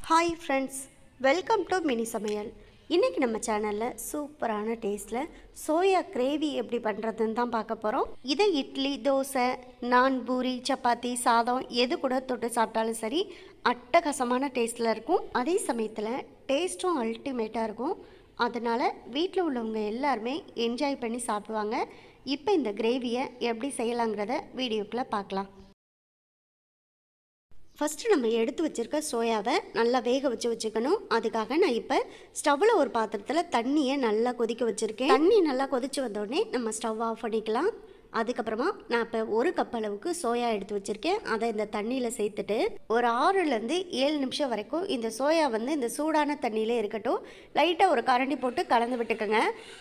Hi friends, welcome to mini சமையல். இன்றைக்கி நம்ம சேனலில் சூப்பரான டேஸ்ட்டில் சோயா கிரேவி எப்படி பண்ணுறதுன்னு தான் பார்க்க போகிறோம். இதை இட்லி, தோசை, நான், பூரி, சப்பாத்தி, சாதம் எது கூட தொட்டு சாப்பிட்டாலும் சரி அட்டகாசமான டேஸ்ட்டில் இருக்கும். அதே சமயத்தில் டேஸ்ட்டும் அல்டிமேட்டாக இருக்கும். அதனால் வீட்டில் உள்ளவங்க எல்லாருமே என்ஜாய் பண்ணி சாப்பிடுவாங்க. இப்போ இந்த கிரேவியை எப்படி செய்யலாங்கிறத வீடியோக்குள்ளே பார்க்கலாம். ஃபஸ்ட்டு நம்ம எடுத்து வச்சுருக்க சோயாவை நல்லா வேக வச்சுக்கணும். அதுக்காக நான் இப்போ ஸ்டவ்வில் ஒரு பாத்திரத்தில் தண்ணியை நல்லா கொதிக்க வச்சுருக்கேன். தண்ணி நல்லா கொதித்து வந்தோடனே நம்ம ஸ்டவ் ஆஃப் பண்ணிக்கலாம். அதுக்கப்புறமா நான் இப்போ 1 கப் அளவுக்கு சோயா எடுத்து வச்சுருக்கேன். அதை இந்த தண்ணியில் சேர்த்துட்டு ஒரு 6லேருந்து 7 நிமிஷம் வரைக்கும் இந்த சோயா இந்த சூடான தண்ணியிலே இருக்கட்டும். லைட்டாக ஒரு கரண்டி போட்டு கலந்து விட்டுக்கோங்க.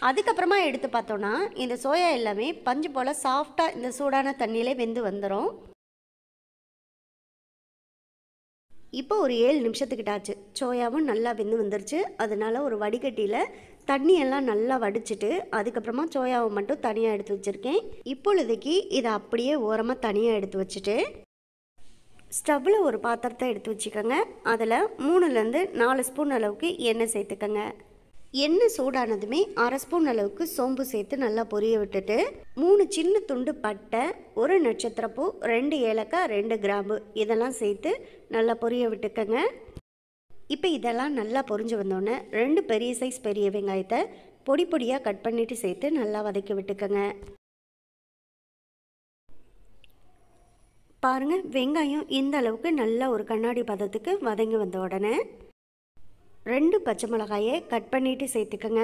அதுக்கப்புறமா எடுத்து பார்த்தோன்னா இந்த சோயா எல்லாமே பஞ்சு போல் சாஃப்டாக இந்த சூடான தண்ணியிலே வெந்து வந்துடும். இப்போ ஒரு 7 நிமிஷத்துக்கிட்ட ஆச்சு. சோயாவும் நல்லா வெந்து வந்துருச்சு. அதனால் ஒரு வடிகட்டியில் தண்ணியெல்லாம் நல்லா வடிச்சிட்டு அதுக்கப்புறமா சோயாவை மட்டும் தனியாக எடுத்து வச்சுருக்கேன். இப்பொழுதைக்கு இதை அப்படியே ஓரமாக தனியாக எடுத்து வச்சுட்டு ஸ்டவ்வில் ஒரு பாத்திரத்தை எடுத்து வச்சுக்கோங்க. அதில் 3லேருந்து 4 ஸ்பூன் அளவுக்கு எண்ணெய் சேர்த்துக்கோங்க. எண்ணெய் சூடானதுமே 1/2 ஸ்பூன் அளவுக்கு சோம்பு சேர்த்து நல்லா பொரிய விட்டுட்டு 3 சின்ன துண்டு பட்டை, 1 நட்சத்திரப்பூ, 2 ஏலக்காய், 2 கிராம்பு இதெல்லாம் சேர்த்து நல்லா பொரிய விட்டுக்கோங்க. இப்போ இதெல்லாம் நல்லா பொரிஞ்சு வந்தோடனே 2 பெரிய சைஸ் பெரிய வெங்காயத்தை பொடி பொடியாக கட் பண்ணிவிட்டு சேர்த்து நல்லா வதக்கி விட்டுக்கோங்க. பாருங்கள், வெங்காயம் இந்த அளவுக்கு நல்லா ஒரு கண்ணாடி பதத்துக்கு வதங்கி வந்த உடனே 2 பச்சை மிளகாயை கட் பண்ணிவிட்டு சேர்த்துக்கோங்க.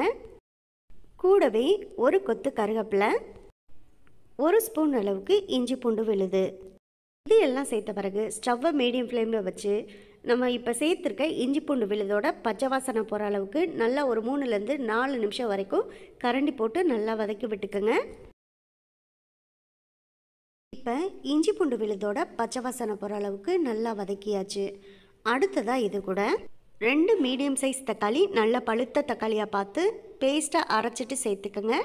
கூடவே 1 கொத்து கருவேப்பிலை, 1 ஸ்பூன் அளவுக்கு இஞ்சி பூண்டு விழுது இது எல்லாம் சேர்த்த பிறகு ஸ்டவ்வை மீடியம் ஃப்ளேமில் வச்சு நம்ம இப்போ சேர்த்துருக்க இஞ்சி பூண்டு விழுதோட பச்சை வாசனை போகிற அளவுக்கு நல்லா ஒரு 3லேருந்து 4 நிமிஷம் வரைக்கும் கரண்டி போட்டு நல்லா வதக்கி விட்டுக்கோங்க. இப்போ இஞ்சி பூண்டு விழுதோட பச்சை வாசனை போகிற அளவுக்கு நல்லா வதக்கியாச்சு. அடுத்ததாக இது கூட 2 மீடியம் சைஸ் தக்காளி நல்லா பழுத்த தக்காளியாக பார்த்து பேஸ்ட்டாக அரைச்சிட்டு சேர்த்துக்கோங்க.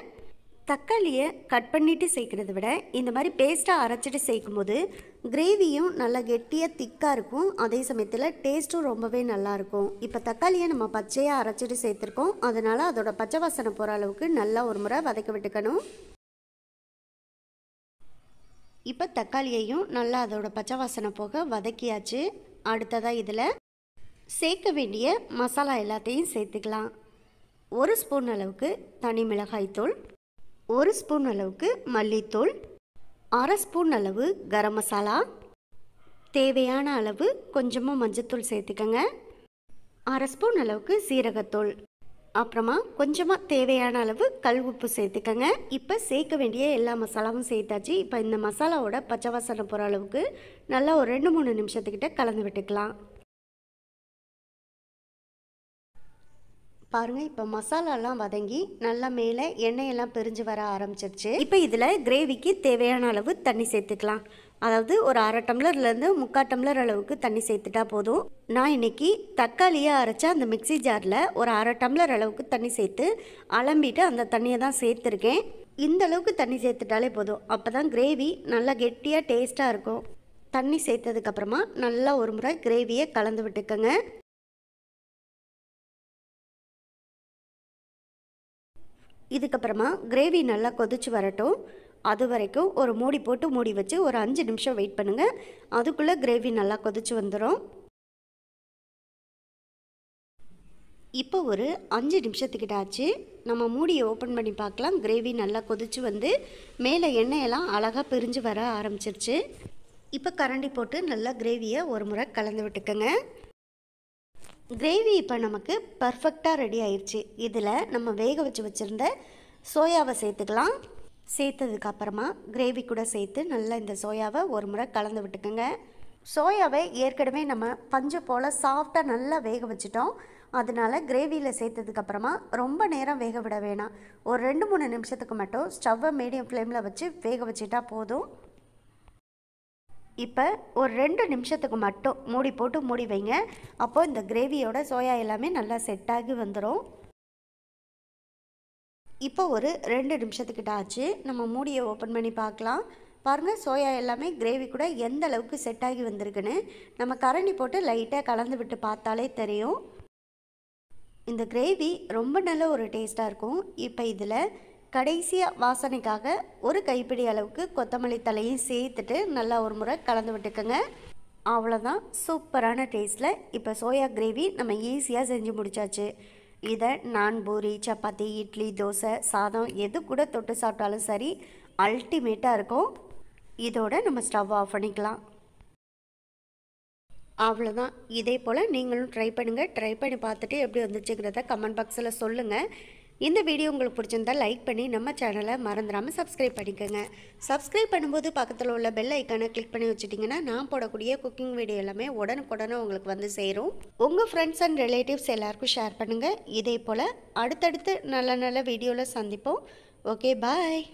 தக்காளியை கட் பண்ணிவிட்டு சேர்க்குறத விட இந்த மாதிரி பேஸ்ட்டாக அரைச்சிட்டு சேர்க்கும்போது கிரேவியும் நல்லா கெட்டியாக திக்காக இருக்கும். அதே சமயத்தில் டேஸ்ட்டும் ரொம்பவே நல்லாயிருக்கும். இப்போ தக்காளியை நம்ம பச்சையாக அரைச்சிட்டு சேர்த்துருக்கோம். அதனால் அதோட பச்சை வாசனை போகிற அளவுக்கு நல்லா ஒரு முறை வதக்க விட்டுக்கணும். இப்போ தக்காளியையும் நல்லா அதோட பச்சை வாசனை போக வதக்கியாச்சு. அடுத்ததாக இதில் சேர்க்க வேண்டிய மசாலா எல்லாத்தையும் சேர்த்துக்கலாம். 1 ஸ்பூன் அளவுக்கு தனி மிளகாய்த்தூள், 1 ஸ்பூன் அளவுக்கு மல்லித்தூள், 1/2 ஸ்பூன் அளவு கரம் மசாலா, தேவையான அளவு கொஞ்சமாக மஞ்சத்தூள் சேர்த்துக்கோங்க, 1/2 ஸ்பூன் அளவுக்கு சீரகத்தூள், அப்புறமா கொஞ்சமாக தேவையான அளவு கல் உப்பு சேர்த்துக்கோங்க. இப்போ சேர்க்க வேண்டிய எல்லா மசாலாவும் சேர்த்தாச்சு. இப்போ இந்த மசாலாவோட பச்சை வாசனை போகிற அளவுக்கு நல்லா ஒரு 2-3 நிமிஷத்துக்கிட்ட கலந்து விட்டுக்கலாம். பாருங்கள், இப்போ மசாலாலாம் வதங்கி நல்லா மேலே எண்ணெயெல்லாம் பிரிஞ்சு வர ஆரம்பிச்சிருச்சு. இப்போ இதில் கிரேவிக்கு தேவையான அளவு தண்ணி சேர்த்துக்கலாம். அதாவது ஒரு 1/2 டம்ளர்லேருந்து 3/4 டம்ளர் அளவுக்கு தண்ணி சேர்த்துட்டா போதும். நான் இன்றைக்கி தக்காளியை அரைச்சா அந்த மிக்சி ஜாரில் ஒரு 1/2 டம்ளர் அளவுக்கு தண்ணி சேர்த்து அலம்பிட்டு அந்த தண்ணியை தான் சேர்த்துருக்கேன். இந்த அளவுக்கு தண்ணி சேர்த்துட்டாலே போதும். அப்போ தான் கிரேவி நல்லா கெட்டியாக டேஸ்ட்டாக இருக்கும். தண்ணி சேர்த்ததுக்கப்புறமா நல்லா ஒரு முறை கிரேவியை கலந்து விட்டுக்கோங்க. இதுக்கப்புறமா கிரேவி நல்லா கொதிச்சு வரட்டும். அது வரைக்கும் ஒரு மூடி போட்டு மூடி வச்சு ஒரு 5 நிமிஷம் வெயிட் பண்ணுங்கள். அதுக்குள்ளே கிரேவி நல்லா கொதிச்சு வந்துடும். இப்போ ஒரு 5 நிமிஷத்துக்கிட்ட ஆச்சு. நம்ம மூடியை ஓப்பன் பண்ணி பார்க்கலாம். கிரேவி நல்லா கொதிச்சு வந்து மேலே எண்ணெயெல்லாம் அழகாக பிரிஞ்சு வர ஆரம்பிச்சிருச்சு. இப்போ கரண்டி போட்டு நல்லா கிரேவியை ஒரு முறை கலந்து விட்டுக்கோங்க. கிரேவி இப்போ நமக்கு பர்ஃபெக்டாக ரெடி ஆயிடுச்சு. இதில் நம்ம வேக வச்சுருந்த சோயாவை சேர்த்துக்கலாம். சேர்த்ததுக்கப்புறமா கிரேவி கூட சேர்த்து நல்லா இந்த சோயாவை ஒரு முறை கலந்து விட்டுக்கோங்க. சோயாவை ஏற்கனவே நம்ம பஞ்சு போல் சாஃப்டாக நல்லா வேக வச்சுட்டோம். அதனால் கிரேவியில் சேர்த்ததுக்கப்புறமா ரொம்ப நேரம் வேக விட வேணாம். ஒரு 2-3 நிமிஷத்துக்கு மட்டும் ஸ்டவ்வை மீடியம் ஃப்ளேமில் வச்சு வேக வச்சுட்டா போதும். இப்போ ஒரு 2 நிமிஷத்துக்கு மட்டும் மூடி போட்டு மூடி வைங்க. அப்போது இந்த கிரேவியோட சோயா எல்லாமே நல்லா செட் ஆகி வந்துடும். இப்போ ஒரு 2 நிமிஷத்துக்கிட்ட ஆச்சு. நம்ம மூடியை ஓப்பன் பண்ணி பார்க்கலாம். பாருங்கள் சோயா எல்லாமே கிரேவி கூட எந்த அளவுக்கு செட் ஆகி வந்திருக்குன்னு நம்ம கரண்டி போட்டு லைட்டாக கலந்து விட்டு பார்த்தாலே தெரியும். இந்த கிரேவி ரொம்ப நல்ல ஒரு டேஸ்ட்டாக இருக்கும். இப்போ இதில் கடைசியாக வாசனைக்காக ஒரு கைப்பிடி அளவுக்கு கொத்தமல்லி தலையும் சேர்த்துட்டு நல்லா ஒரு முறை கலந்து விட்டுக்கோங்க. அவ்வளோதான், சூப்பரான டேஸ்ட்டில் இப்போ சோயா கிரேவி நம்ம ஈஸியாக செஞ்சு முடிச்சாச்சு. இதை நான், பூரி, சப்பாத்தி, இட்லி, தோசை, சாதம் எது கூட தொட்டு சாப்பிட்டாலும் சரி, அல்டிமேட்டாக இருக்கும். இதோட நம்ம ஸ்டவ் ஆஃப் பண்ணிக்கலாம். அவ்வளோதான். இதே போல் நீங்களும் ட்ரை பண்ணுங்கள். ட்ரை பண்ணி பார்த்துட்டு எப்படி வந்துச்சுங்கிறத கமெண்ட் பாக்ஸில் சொல்லுங்கள். இந்த வீடியோ உங்களுக்கு பிடிச்சிருந்தால் லைக் பண்ணி நம்ம சேனலை மறந்துடாமல் சப்ஸ்கிரைப் பண்ணிக்கோங்க. சப்ஸ்கிரைப் பண்ணும்போது பக்கத்தில் உள்ள பெல் ஐக்கானை கிளிக் பண்ணி வச்சுட்டிங்கன்னா நான் போடக்கூடிய குக்கிங் வீடியோ எல்லாமே உடனுக்குடனே உங்களுக்கு வந்து சேரும். உங்கள் ஃப்ரெண்ட்ஸ் அண்ட் ரிலேட்டிவ்ஸ் எல்லாருக்கும் ஷேர் பண்ணுங்கள். இதே போல் அடுத்தடுத்து நல்ல நல்ல வீடியோவில் சந்திப்போம். ஓகே, பாய்.